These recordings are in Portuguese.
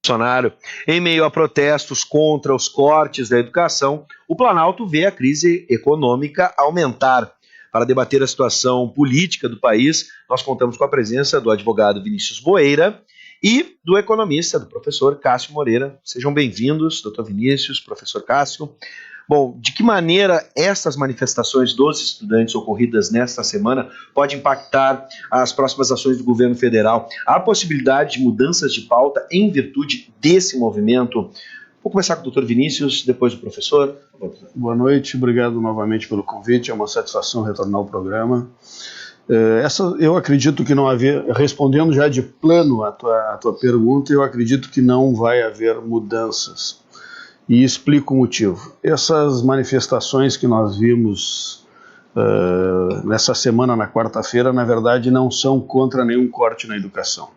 Bolsonaro. Em meio a protestos contra os cortes da educação, o Planalto vê a crise econômica aumentar. Para debater a situação política do país, nós contamos com a presença do advogado Vinícius Boeira e do economista, do professor Cássio Moreira. Sejam bem-vindos, doutor Vinícius, professor Cássio. Bom, de que maneira essas manifestações dos estudantes ocorridas nesta semana podem impactar as próximas ações do governo federal? Há possibilidade de mudanças de pauta em virtude desse movimento? Vou começar com o doutor Vinícius, depois o professor. Boa noite, obrigado novamente pelo convite, é uma satisfação retornar ao programa. Eu acredito que não haver, respondendo já de plano a tua pergunta, eu acredito que não vai haver mudanças. E explico o motivo. Essas manifestações que nós vimos nessa semana, na quarta-feira, na verdade não são contra nenhum corte na educação.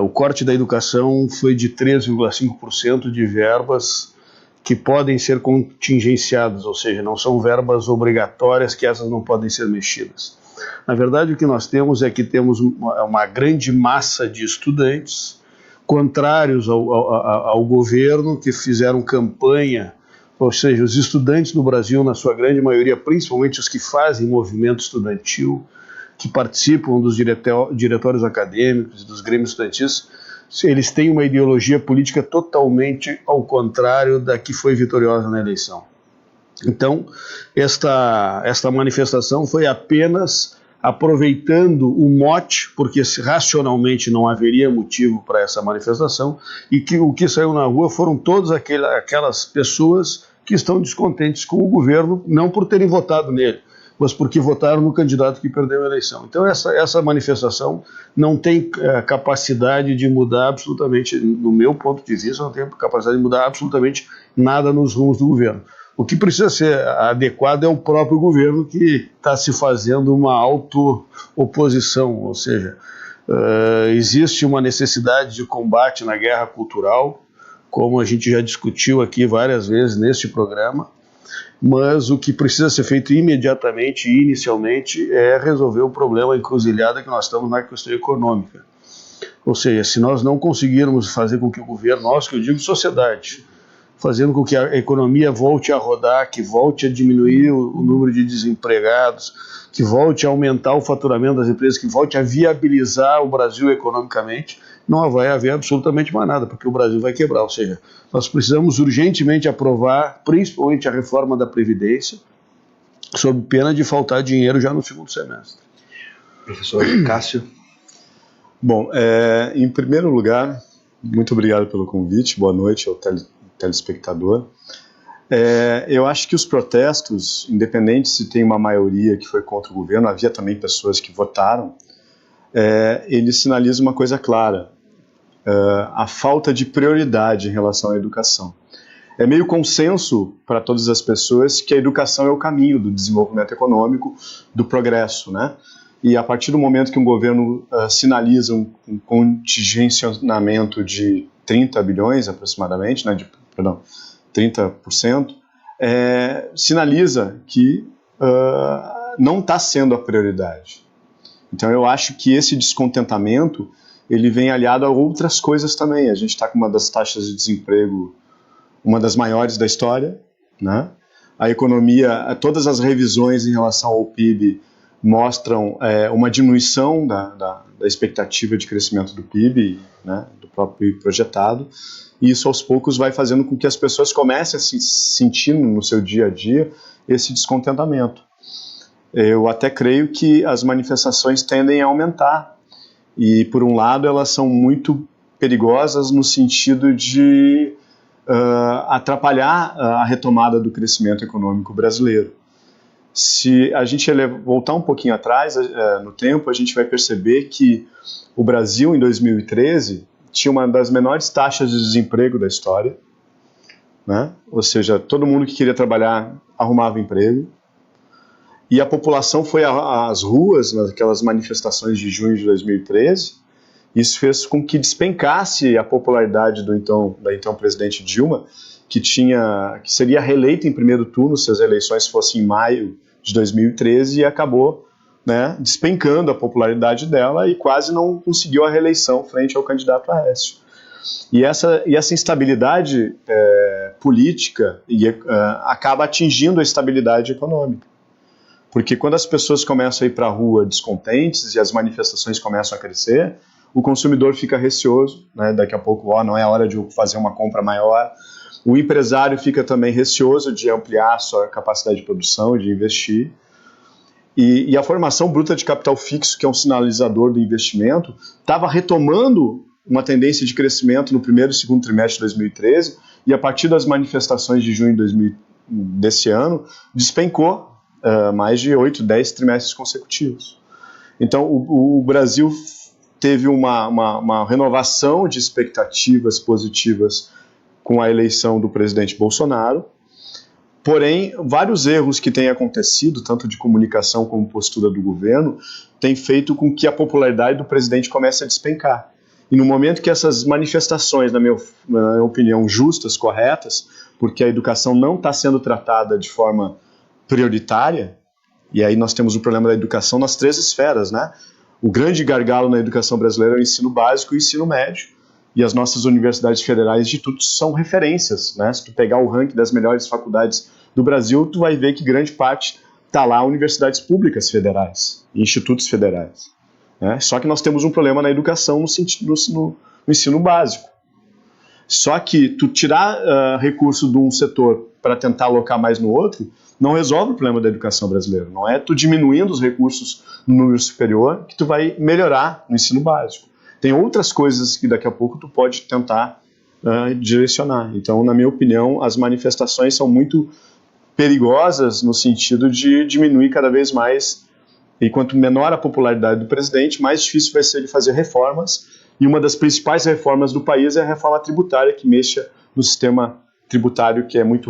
O corte da educação foi de 3,5% de verbas que podem ser contingenciadas, ou seja, não são verbas obrigatórias que essas não podem ser mexidas. Na verdade, o que nós temos é que temos uma grande massa de estudantes contrários ao governo, que fizeram campanha, ou seja, os estudantes no Brasil, na sua grande maioria, principalmente os que fazem movimento estudantil, que participam dos diretórios acadêmicos e dos grêmios estudantis, eles têm uma ideologia política totalmente ao contrário da que foi vitoriosa na eleição. Então, esta manifestação foi apenas aproveitando o mote, porque racionalmente não haveria motivo para essa manifestação, e que o que saiu na rua foram todas aquelas pessoas que estão descontentes com o governo, não por terem votado nele, mas porque votaram no candidato que perdeu a eleição. Então essa manifestação não tem capacidade de mudar absolutamente, no meu ponto de vista, não tem capacidade de mudar absolutamente nada nos rumos do governo. O que precisa ser adequado é o próprio governo, que está se fazendo uma auto-oposição, ou seja, existe uma necessidade de combate na guerra cultural, como a gente já discutiu aqui várias vezes neste programa, mas o que precisa ser feito imediatamente e inicialmente é resolver o problema, a encruzilhada que nós estamos na questão econômica. Ou seja, se nós não conseguirmos fazer com que o governo, nós que eu digo sociedade, fazendo com que a economia volte a rodar, que volte a diminuir o número de desempregados, que volte a aumentar o faturamento das empresas, que volte a viabilizar o Brasil economicamente, não vai haver absolutamente mais nada, porque o Brasil vai quebrar. Ou seja, nós precisamos urgentemente aprovar, principalmente a reforma da Previdência, sob pena de faltar dinheiro já no segundo semestre. Professor Cássio. Bom, em primeiro lugar, muito obrigado pelo convite, boa noite ao telespectador. Eu acho que os protestos, independente se tem uma maioria que foi contra o governo, havia também pessoas que votaram, eles sinalizam uma coisa clara, a falta de prioridade em relação à educação. É meio consenso para todas as pessoas que a educação é o caminho do desenvolvimento econômico, do progresso, né? E a partir do momento que um governo sinaliza um contingenciamento de 30 bilhões aproximadamente, né, 30%, sinaliza que não está sendo a prioridade. Então eu acho que esse descontentamento ele vem aliado a outras coisas também. A gente está com uma das taxas de desemprego, uma das maiores da história, né? A economia, todas as revisões em relação ao PIB mostram uma diminuição da expectativa de crescimento do PIB, né, do próprio PIB projetado, e isso aos poucos vai fazendo com que as pessoas comecem a se sentir no seu dia a dia esse descontentamento. Eu até creio que as manifestações tendem a aumentar, e por um lado elas são muito perigosas no sentido de atrapalhar a retomada do crescimento econômico brasileiro. Se a gente voltar um pouquinho atrás no tempo, a gente vai perceber que o Brasil, em 2013, tinha uma das menores taxas de desemprego da história, né? Ou seja, todo mundo que queria trabalhar arrumava emprego, e a população foi às ruas, naquelas manifestações de junho de 2013, isso fez com que despencasse a popularidade da então presidente Dilma, que seria reeleita em primeiro turno se as eleições fossem em maio de 2013, e acabou, né, despencando a popularidade dela e quase não conseguiu a reeleição frente ao candidato Aécio. E essa instabilidade política acaba atingindo a estabilidade econômica. Porque quando as pessoas começam a ir para a rua descontentes e as manifestações começam a crescer, o consumidor fica receoso, né? Daqui a pouco não é hora de fazer uma compra maior. O empresário fica também receoso de ampliar a sua capacidade de produção, de investir. E a formação bruta de capital fixo, que é um sinalizador do investimento, estava retomando uma tendência de crescimento no primeiro e segundo trimestre de 2013, e a partir das manifestações de junho desse ano, despencou mais de 8, 10 trimestres consecutivos. Então, o Brasil teve uma renovação de expectativas positivas com a eleição do presidente Bolsonaro, porém, vários erros que têm acontecido, tanto de comunicação como postura do governo, têm feito com que a popularidade do presidente comece a despencar. E no momento que essas manifestações, na minha opinião, justas, corretas, porque a educação não está sendo tratada de forma prioritária, e aí nós temos o problema da educação nas 3 esferas, né? O grande gargalo na educação brasileira é o ensino básico e o ensino médio, e as nossas universidades federais de tudo são referências, né? Se tu pegar o ranking das melhores faculdades do Brasil, tu vai ver que grande parte está lá universidades públicas federais, institutos federais, né? Só que nós temos um problema na educação no ensino básico. Só que tu tirar recurso de um setor para tentar alocar mais no outro, não resolve o problema da educação brasileira. Não é tu diminuindo os recursos no nível superior que tu vai melhorar no ensino básico. Tem outras coisas que daqui a pouco tu pode tentar direcionar. Então, na minha opinião, as manifestações são muito perigosas no sentido de diminuir cada vez mais. E quanto menor a popularidade do presidente, mais difícil vai ser ele fazer reformas. E uma das principais reformas do país é a reforma tributária, que mexa no sistema tributário, que é muito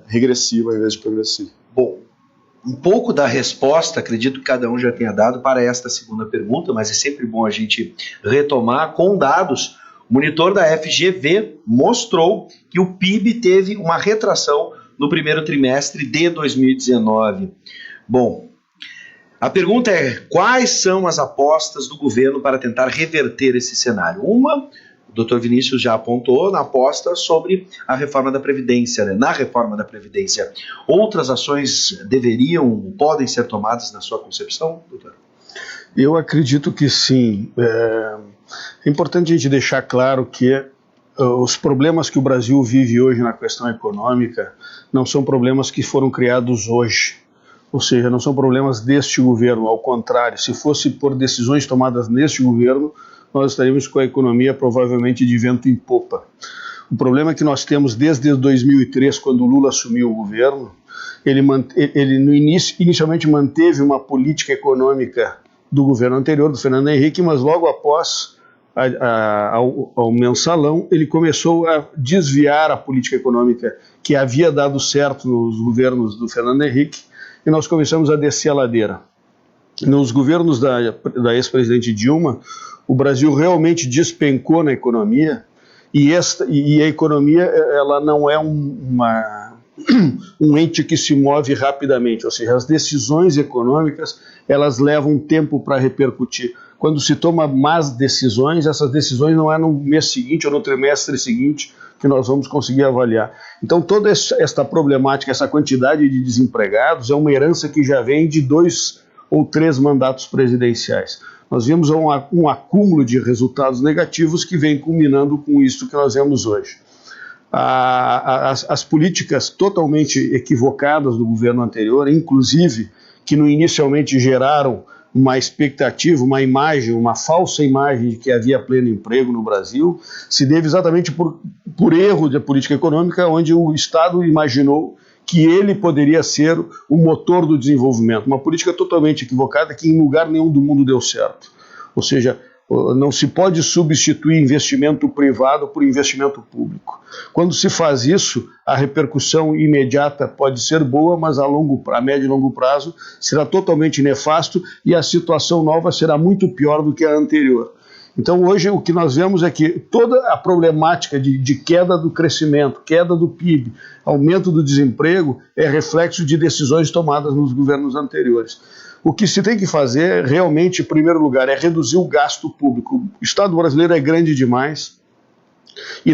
regressivo ao invés de progressivo. Bom, um pouco da resposta, acredito que cada um já tenha dado para esta segunda pergunta, mas é sempre bom a gente retomar com dados. O monitor da FGV mostrou que o PIB teve uma retração no primeiro trimestre de 2019. Bom, a pergunta é: quais são as apostas do governo para tentar reverter esse cenário? Uma, o Dr. Vinícius já apontou na aposta sobre a reforma da Previdência, né? Na reforma da Previdência. Outras ações podem ser tomadas na sua concepção, doutor? Eu acredito que sim. É importante a gente deixar claro que os problemas que o Brasil vive hoje na questão econômica não são problemas que foram criados hoje. Ou seja, não são problemas deste governo, ao contrário, se fosse por decisões tomadas neste governo, nós estaríamos com a economia provavelmente de vento em popa. O problema é que nós temos desde 2003, quando o Lula assumiu o governo, ele inicialmente manteve uma política econômica do governo anterior, do Fernando Henrique, mas logo após ao mensalão, ele começou a desviar a política econômica que havia dado certo nos governos do Fernando Henrique, e nós começamos a descer a ladeira. Nos governos da ex-presidente Dilma, o Brasil realmente despencou na economia, e a economia ela não é um ente que se move rapidamente, ou seja, as decisões econômicas elas levam tempo para repercutir. Quando se toma más decisões, essas decisões não é no mês seguinte ou no trimestre seguinte que nós vamos conseguir avaliar. Então toda esta problemática, essa quantidade de desempregados é uma herança que já vem de 2 ou 3 mandatos presidenciais. Nós vimos um acúmulo de resultados negativos que vem culminando com isso que nós vemos hoje. As políticas totalmente equivocadas do governo anterior, inclusive, que inicialmente geraram uma expectativa, uma imagem, uma falsa imagem de que havia pleno emprego no Brasil, se deve exatamente por erro da política econômica, onde o Estado imaginou que ele poderia ser o motor do desenvolvimento. Uma política totalmente equivocada que em lugar nenhum do mundo deu certo. Ou seja, não se pode substituir investimento privado por investimento público. Quando se faz isso, a repercussão imediata pode ser boa, mas a médio e longo prazo será totalmente nefasto e a situação nova será muito pior do que a anterior. Então hoje o que nós vemos é que toda a problemática de queda do crescimento, queda do PIB, aumento do desemprego é reflexo de decisões tomadas nos governos anteriores. O que se tem que fazer realmente, em primeiro lugar, é reduzir o gasto público. O Estado brasileiro é grande demais, E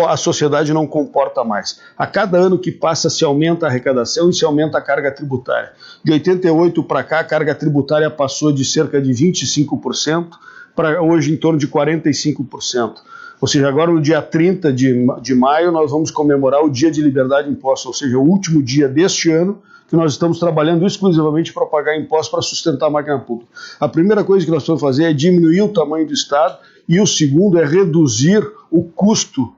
a sociedade não comporta mais. A cada ano que passa se aumenta a arrecadação e se aumenta a carga tributária. De 88 para cá, a carga tributária passou de cerca de 25% para hoje em torno de 45%. Ou seja, agora no dia 30 de maio nós vamos comemorar o Dia de Liberdade de Impostos, ou seja, o último dia deste ano que nós estamos trabalhando exclusivamente para pagar impostos para sustentar a máquina pública. A primeira coisa que nós vamos fazer é diminuir o tamanho do Estado e o segundo é reduzir o custo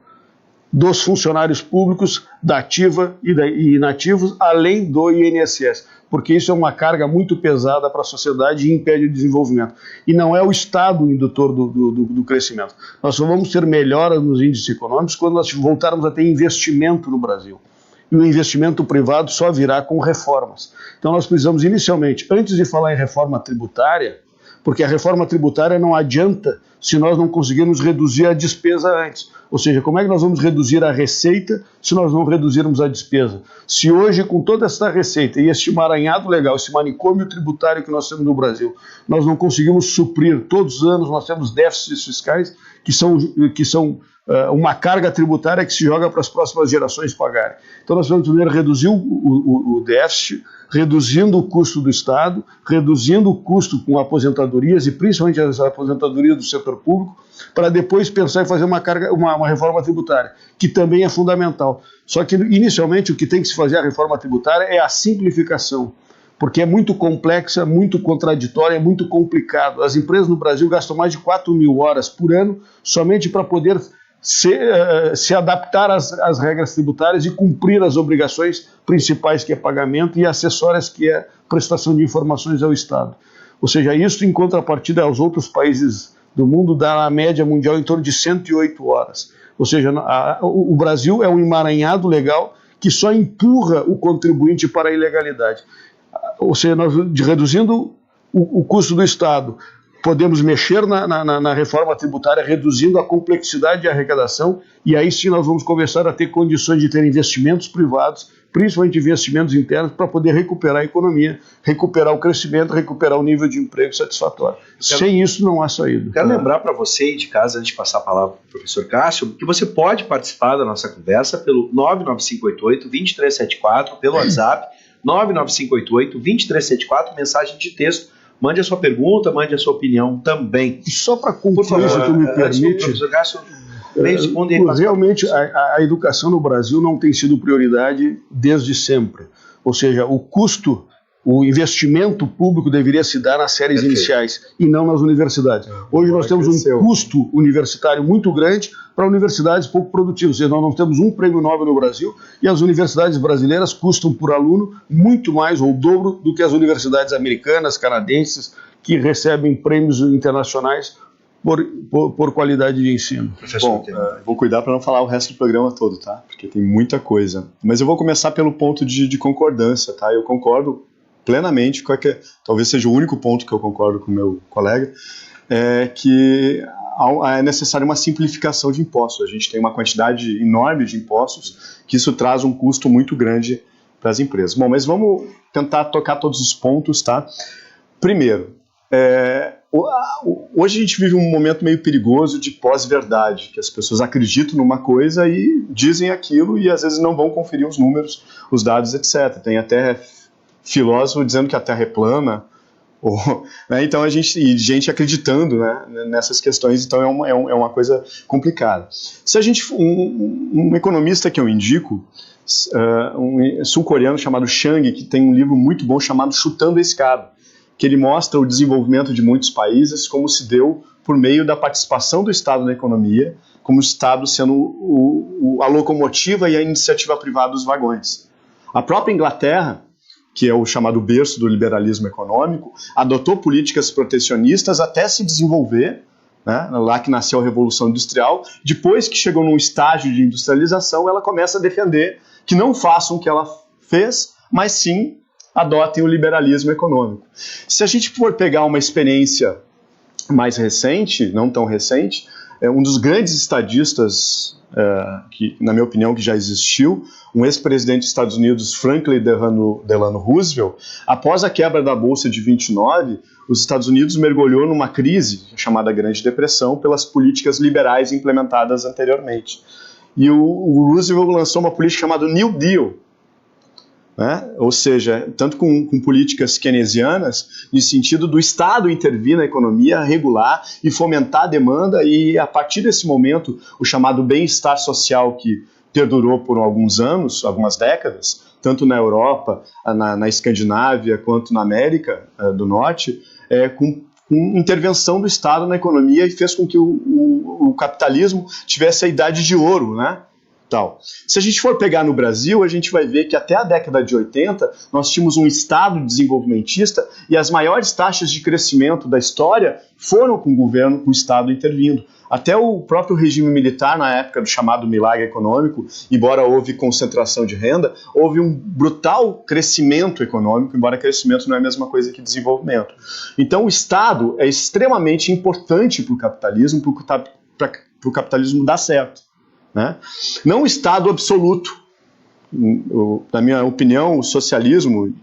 dos funcionários públicos da ativa e inativos, além do INSS, porque isso é uma carga muito pesada para a sociedade e impede o desenvolvimento. E não é o Estado o indutor do crescimento. Nós só vamos ter melhora nos índices econômicos quando nós voltarmos a ter investimento no Brasil. E o investimento privado só virá com reformas. Então nós precisamos inicialmente, antes de falar em reforma tributária, porque a reforma tributária não adianta se nós não conseguirmos reduzir a despesa antes. Ou seja, como é que nós vamos reduzir a receita se nós não reduzirmos a despesa? Se hoje, com toda essa receita e este emaranhado legal, esse manicômio tributário que nós temos no Brasil, nós não conseguimos suprir, todos os anos nós temos déficits fiscais que são uma carga tributária que se joga para as próximas gerações pagarem. Então nós vamos primeiro reduzir o déficit, reduzindo o custo do Estado, reduzindo o custo com aposentadorias e principalmente as aposentadorias do setor público, para depois pensar em fazer uma reforma tributária, que também é fundamental. Só que inicialmente o que tem que se fazer a reforma tributária é a simplificação, porque é muito complexa, muito contraditória, é muito complicado. As empresas no Brasil gastam mais de 4.000 horas por ano somente para poder se adaptar às regras tributárias e cumprir as obrigações principais, que é pagamento, e acessórias, que é prestação de informações ao Estado. Ou seja, isso em contrapartida aos outros países do mundo dá na média mundial em torno de 108 horas. Ou seja, o Brasil é um emaranhado legal que só empurra o contribuinte para a ilegalidade. Ou seja, nós, reduzindo o custo do Estado, podemos mexer na reforma tributária, reduzindo a complexidade de arrecadação, e aí sim nós vamos começar a ter condições de ter investimentos privados, principalmente investimentos internos, para poder recuperar a economia, recuperar o crescimento, recuperar o nível de emprego satisfatório. Sem isso não há saída. Quero lembrar para você aí de casa, antes de passar a palavra para o professor Cássio, que você pode participar da nossa conversa pelo 99588-2374, pelo WhatsApp, 99588-2374, mensagem de texto. Mande a sua pergunta, mande a sua opinião também. E só para concluir, se tu me permite, realmente a educação no Brasil não tem sido prioridade desde sempre. Ou seja, o custo, o investimento público deveria se dar nas séries iniciais e não nas universidades. Hoje nós temos um custo universitário muito grande para universidades pouco produtivas. Ou seja, nós não temos um prêmio Nobel no Brasil e as universidades brasileiras custam por aluno muito mais, ou o dobro, do que as universidades americanas, canadenses, que recebem prêmios internacionais por qualidade de ensino. Bom, vou cuidar para não falar o resto do programa todo, tá? Porque tem muita coisa. Mas eu vou começar pelo ponto de concordância, tá? Eu concordo plenamente, talvez seja o único ponto que eu concordo com o meu colega, que é necessária uma simplificação de impostos. A gente tem uma quantidade enorme de impostos, que isso traz um custo muito grande para as empresas. Bom, mas vamos tentar tocar todos os pontos, tá? Primeiro, hoje a gente vive um momento meio perigoso de pós-verdade, que as pessoas acreditam numa coisa e dizem aquilo e às vezes não vão conferir os números, os dados, etc. Tem até filósofo dizendo que a Terra é plana, né? Então gente acreditando, né, nessas questões, então é uma coisa complicada. Se a gente, um economista que eu indico, um sul-coreano chamado Chang, que tem um livro muito bom chamado Chutando a Escada, que ele mostra o desenvolvimento de muitos países como se deu por meio da participação do Estado na economia, como o Estado sendo a locomotiva e a iniciativa privada dos vagões. A própria Inglaterra, que é o chamado berço do liberalismo econômico, adotou políticas protecionistas até se desenvolver, né, lá que nasceu a Revolução Industrial. Depois que chegou num estágio de industrialização, ela começa a defender que não façam o que ela fez, mas sim adotem o liberalismo econômico. Se a gente for pegar uma experiência mais recente, não tão recente, um dos grandes estadistas que, na minha opinião, que já existiu, um ex-presidente dos Estados Unidos, Franklin Delano Roosevelt, após a quebra da Bolsa de 29, os Estados Unidos mergulhou numa crise chamada Grande Depressão pelas políticas liberais implementadas anteriormente. E o Roosevelt lançou uma política chamada New Deal, né? Ou seja, tanto com políticas keynesianas, no sentido do Estado intervir na economia, regular e fomentar a demanda, e a partir desse momento, o chamado bem-estar social que perdurou por alguns anos, algumas décadas, tanto na Europa, na Escandinávia, quanto na América do Norte, com intervenção do Estado na economia, e fez com que o capitalismo tivesse a idade de ouro, né? Tal. Se a gente for pegar no Brasil, a gente vai ver que até a década de 80 nós tínhamos um Estado desenvolvimentista, e as maiores taxas de crescimento da história foram com o governo, com o Estado intervindo. Até o próprio regime militar, na época do chamado milagre econômico, embora houve concentração de renda, houve um brutal crescimento econômico, embora crescimento não é a mesma coisa que desenvolvimento. Então o Estado é extremamente importante para o capitalismo, para o capitalismo dar certo, né? Não o Estado absoluto. Na minha opinião, o socialismo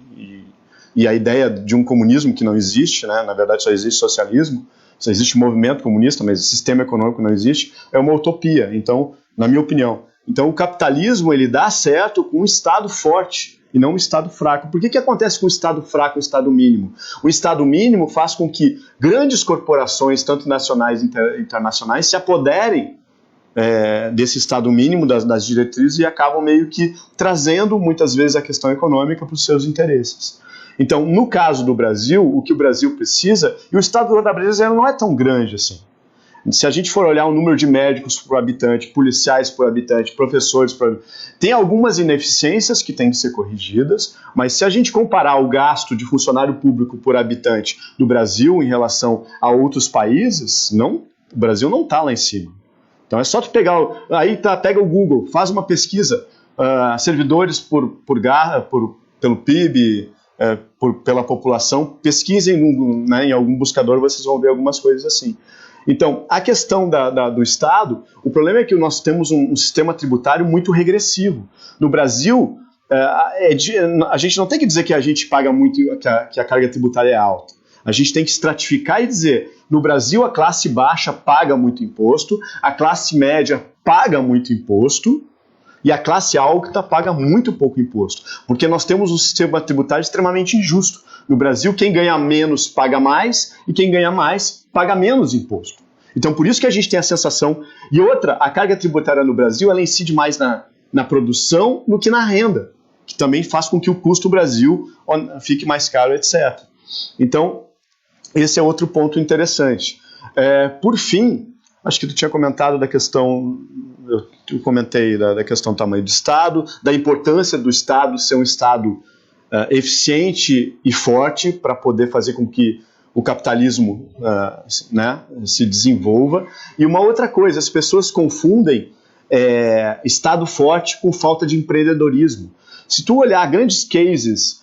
e a ideia de um comunismo que não existe, né? Na verdade só existe socialismo, só existe movimento comunista, mas o sistema econômico não existe, é uma utopia, então, na minha opinião. Então o capitalismo ele dá certo com um Estado forte e não um Estado fraco. Por que acontece com o Estado fraco e o Estado mínimo? O Estado mínimo faz com que grandes corporações, tanto nacionais e internacionais, se apoderem desse Estado mínimo, das diretrizes, e acabam meio que trazendo muitas vezes a questão econômica para os seus interesses. Então, no caso do Brasil, o que o Brasil precisa, e o Estado da brasileiro não é tão grande assim. Se a gente for olhar o número de médicos por habitante, policiais por habitante, professores por habitante, tem algumas ineficiências que têm que ser corrigidas, mas se a gente comparar o gasto de funcionário público por habitante do Brasil em relação a outros países, o Brasil não está lá em cima. Então é só tu pegar, pega o Google, faz uma pesquisa, servidores pelo PIB, pela população, pesquisem em algum buscador, vocês vão ver algumas coisas assim. Então, a questão do Estado, o problema é que nós temos um sistema tributário muito regressivo. No Brasil, a gente não tem que dizer que a gente paga muito, que a carga tributária é alta. A gente tem que estratificar e dizer, no Brasil a classe baixa paga muito imposto, a classe média paga muito imposto, e a classe alta paga muito pouco imposto, porque nós temos um sistema tributário extremamente injusto. No Brasil, quem ganha menos paga mais, e quem ganha mais paga menos imposto. Então, por isso que a gente tem a sensação... E outra, a carga tributária no Brasil, ela incide mais na produção do que na renda, que também faz com que o custo do Brasil fique mais caro, etc. Então, esse é outro ponto interessante. Por fim, acho que tu tinha comentado da questão... Eu comentei da questão do tamanho do Estado, da importância do Estado ser um Estado eficiente e forte para poder fazer com que o capitalismo se desenvolva. E uma outra coisa, as pessoas confundem Estado forte com falta de empreendedorismo. Se tu olhar grandes cases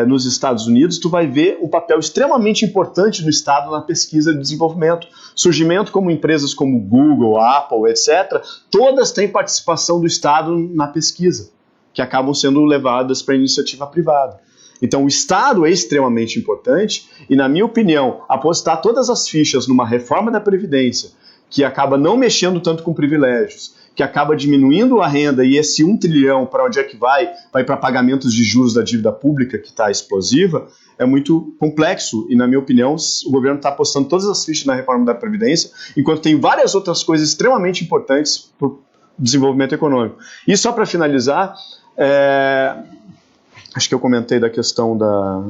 nos Estados Unidos, tu vai ver um papel extremamente importante do Estado na pesquisa e desenvolvimento. Surgimento como empresas como Google, Apple, etc., todas têm participação do Estado na pesquisa, que acabam sendo levadas para a iniciativa privada. Então o Estado é extremamente importante e, na minha opinião, apostar todas as fichas numa reforma da Previdência, que acaba não mexendo tanto com privilégios, que acaba diminuindo a renda, e esse 1 trilhão para onde é que vai para pagamentos de juros da dívida pública, que está explosiva, é muito complexo. E, na minha opinião, o governo está apostando todas as fichas na reforma da Previdência, enquanto tem várias outras coisas extremamente importantes para o desenvolvimento econômico. E só para finalizar, acho que eu comentei da questão da...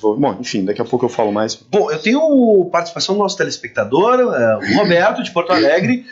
Bom, enfim, daqui a pouco eu falo mais. Bom, eu tenho participação do nosso telespectador, o Roberto, de Porto Alegre,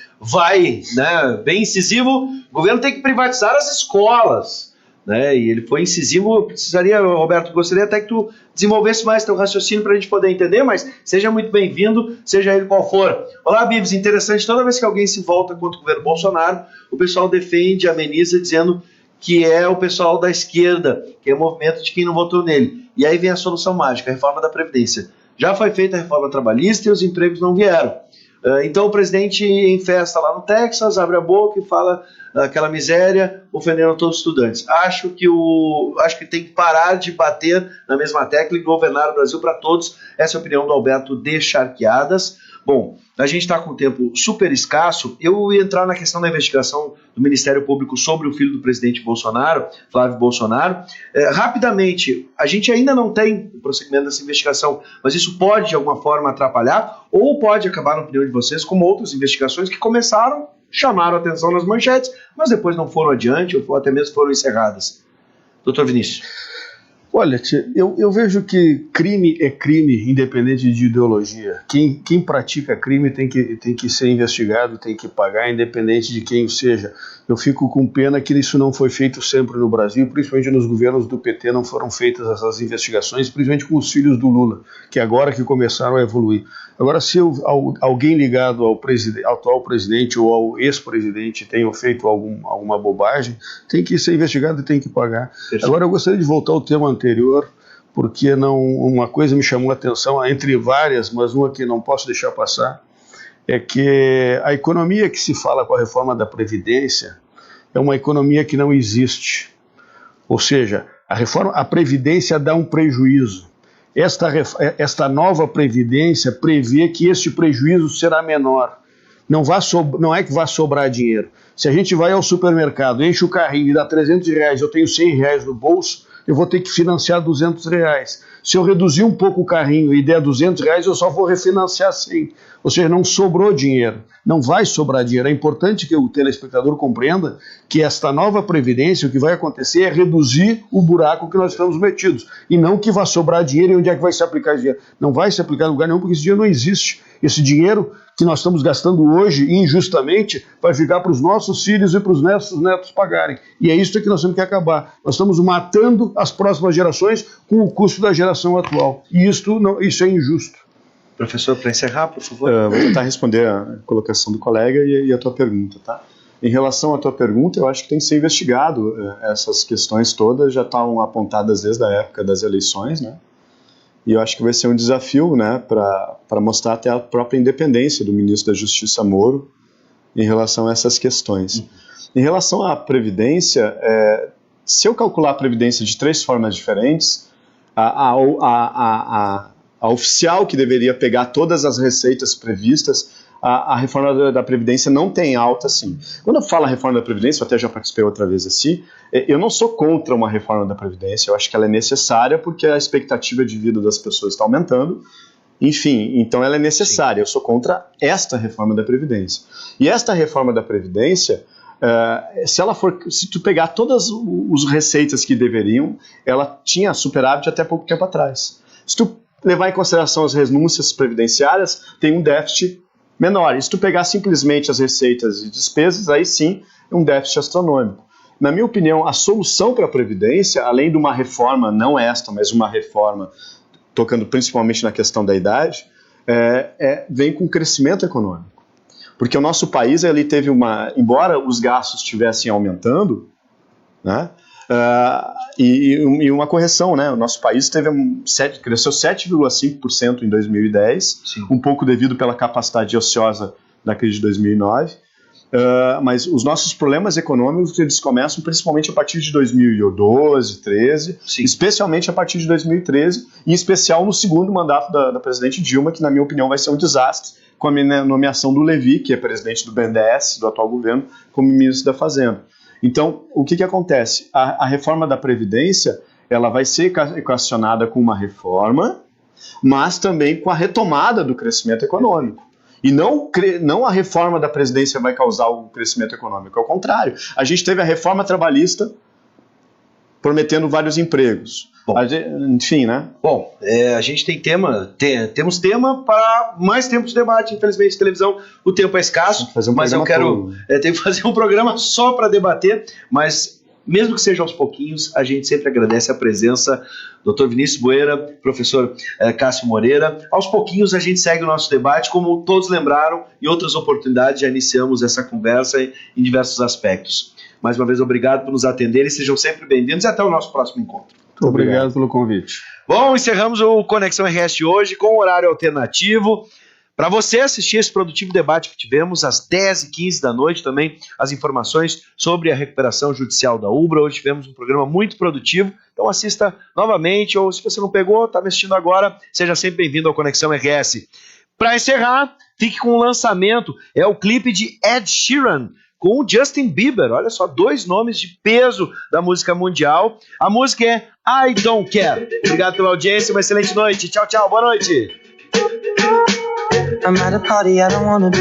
bem incisivo, o governo tem que privatizar as escolas, né? E ele foi incisivo. Eu precisaria, Roberto, gostaria até que tu desenvolvesse mais teu raciocínio para a gente poder entender, mas seja muito bem-vindo, seja ele qual for. Olá, Bibs, interessante, toda vez que alguém se volta contra o governo Bolsonaro, o pessoal defende, ameniza, dizendo que é o pessoal da esquerda, que é o movimento de quem não votou nele. E aí vem a solução mágica, a reforma da Previdência. Já foi feita a reforma trabalhista e os empregos não vieram. Então o presidente em festa lá no Texas, abre a boca e fala aquela miséria, ofendendo todos os estudantes. Acho que tem que parar de bater na mesma tecla e governar o Brasil para todos. Essa é a opinião do Alberto de Charqueadas. Bom, a gente está com um tempo super escasso. Eu ia entrar na questão da investigação do Ministério Público sobre o filho do presidente Bolsonaro, Flávio Bolsonaro. Rapidamente, a gente ainda não tem o prosseguimento dessa investigação, mas isso pode de alguma forma atrapalhar ou pode acabar, na opinião de vocês, como outras investigações que começaram, chamaram a atenção nas manchetes, mas depois não foram adiante ou até mesmo foram encerradas. Doutor Vinícius. Olha, eu vejo que crime é crime, independente de ideologia. Quem pratica crime tem que ser investigado, tem que pagar, independente de quem o seja. Eu fico com pena que isso não foi feito sempre no Brasil, principalmente nos governos do PT não foram feitas essas investigações, principalmente com os filhos do Lula, que agora que começaram a evoluir. Agora, se alguém ligado ao atual presidente ou ao ex-presidente tenha feito alguma bobagem, tem que ser investigado e tem que pagar. Perfeito. Agora, eu gostaria de voltar ao tema anterior, porque uma coisa me chamou a atenção, entre várias, mas uma que não posso deixar passar, é que a economia que se fala com a reforma da Previdência é uma economia que não existe. Ou seja, a Previdência dá um prejuízo. Esta nova Previdência prevê que este prejuízo será menor. Não é que vai sobrar dinheiro. Se a gente vai ao supermercado, enche o carrinho e dá R$300, eu tenho R$100 no bolso, eu vou ter que financiar R$200. Se eu reduzir um pouco o carrinho e der R$200, eu só vou refinanciar 100. Ou seja, não sobrou dinheiro, não vai sobrar dinheiro. É importante que o telespectador compreenda que esta nova Previdência, o que vai acontecer é reduzir o buraco que nós estamos metidos. E não que vai sobrar dinheiro e onde é que vai se aplicar esse dinheiro. Não vai se aplicar em lugar nenhum, porque esse dinheiro não existe. Esse dinheiro que nós estamos gastando hoje, injustamente, vai ficar para os nossos filhos e para os nossos netos pagarem. E é isso que nós temos que acabar. Nós estamos matando as próximas gerações com o custo da geração atual. E isso é injusto. Professor, para encerrar, por favor. Vou tentar responder a colocação do colega e a tua pergunta, tá? Em relação à tua pergunta, eu acho que tem que ser investigado. Essas questões todas já estavam apontadas desde a época das eleições, né? E eu acho que vai ser um desafio, né, para mostrar até a própria independência do ministro da Justiça Moro em relação a essas questões. Em relação à Previdência, se eu calcular a Previdência de 3 formas diferentes, a oficial que deveria pegar todas as receitas previstas, a reforma da Previdência não tem alta assim. Quando eu falo a reforma da Previdência, eu até já participei outra vez assim, eu não sou contra uma reforma da Previdência, eu acho que ela é necessária porque a expectativa de vida das pessoas está aumentando, enfim, então ela é necessária. Sim. Eu sou contra esta reforma da Previdência. E esta reforma da Previdência, se tu pegar todas as receitas que deveriam, ela tinha superávit até pouco tempo atrás. Se tu levar em consideração as renúncias previdenciárias, tem um déficit menor. E se tu pegar simplesmente as receitas e despesas, aí sim é um déficit astronômico. Na minha opinião, a solução para a Previdência, além de uma reforma, não esta, mas uma reforma tocando principalmente na questão da idade, vem com crescimento econômico. Porque o nosso país, ele teve embora os gastos estivessem aumentando, né, e uma correção, né? O nosso país cresceu 7,5% em 2010, sim, um pouco devido pela capacidade ociosa da crise de 2009, mas os nossos problemas econômicos eles começam principalmente a partir de 2012, 2013, sim, especialmente a partir de 2013, em especial no segundo mandato da presidente Dilma, que na minha opinião vai ser um desastre, com a nomeação do Levi, que é presidente do BNDES, do atual governo, como ministro da Fazenda. Então, o que acontece? A reforma da Previdência, ela vai ser equacionada com uma reforma, mas também com a retomada do crescimento econômico. E não a reforma da Previdência vai causar o crescimento econômico, ao contrário. A gente teve a reforma trabalhista prometendo vários empregos. Bom, enfim, né? Bom, a gente tem temos tema para mais tempo de debate. Infelizmente, televisão, o tempo é escasso, mas eu quero tenho que fazer um programa só para debater, mas mesmo que seja aos pouquinhos, a gente sempre agradece a presença do Dr. Vinícius Boeira, professor Cássio Moreira. Aos pouquinhos a gente segue o nosso debate, como todos lembraram, em outras oportunidades já iniciamos essa conversa em diversos aspectos. Mais uma vez, obrigado por nos atenderem, sejam sempre bem-vindos e até o nosso próximo encontro. Muito obrigado pelo convite. Bom, encerramos o Conexão RS de hoje com horário alternativo. Para você assistir esse produtivo debate que tivemos às 10h15 da noite, também as informações sobre a recuperação judicial da Ubra. Hoje tivemos um programa muito produtivo, então assista novamente, ou se você não pegou, está me assistindo agora, seja sempre bem-vindo ao Conexão RS. Para encerrar, fique com o lançamento, é o clipe de Ed Sheeran com o Justin Bieber. Olha só, 2 nomes de peso da música mundial. A música é I Don't Care. Obrigado pela audiência, uma excelente noite. Tchau, tchau, boa noite. I'm at a party I don't wanna be.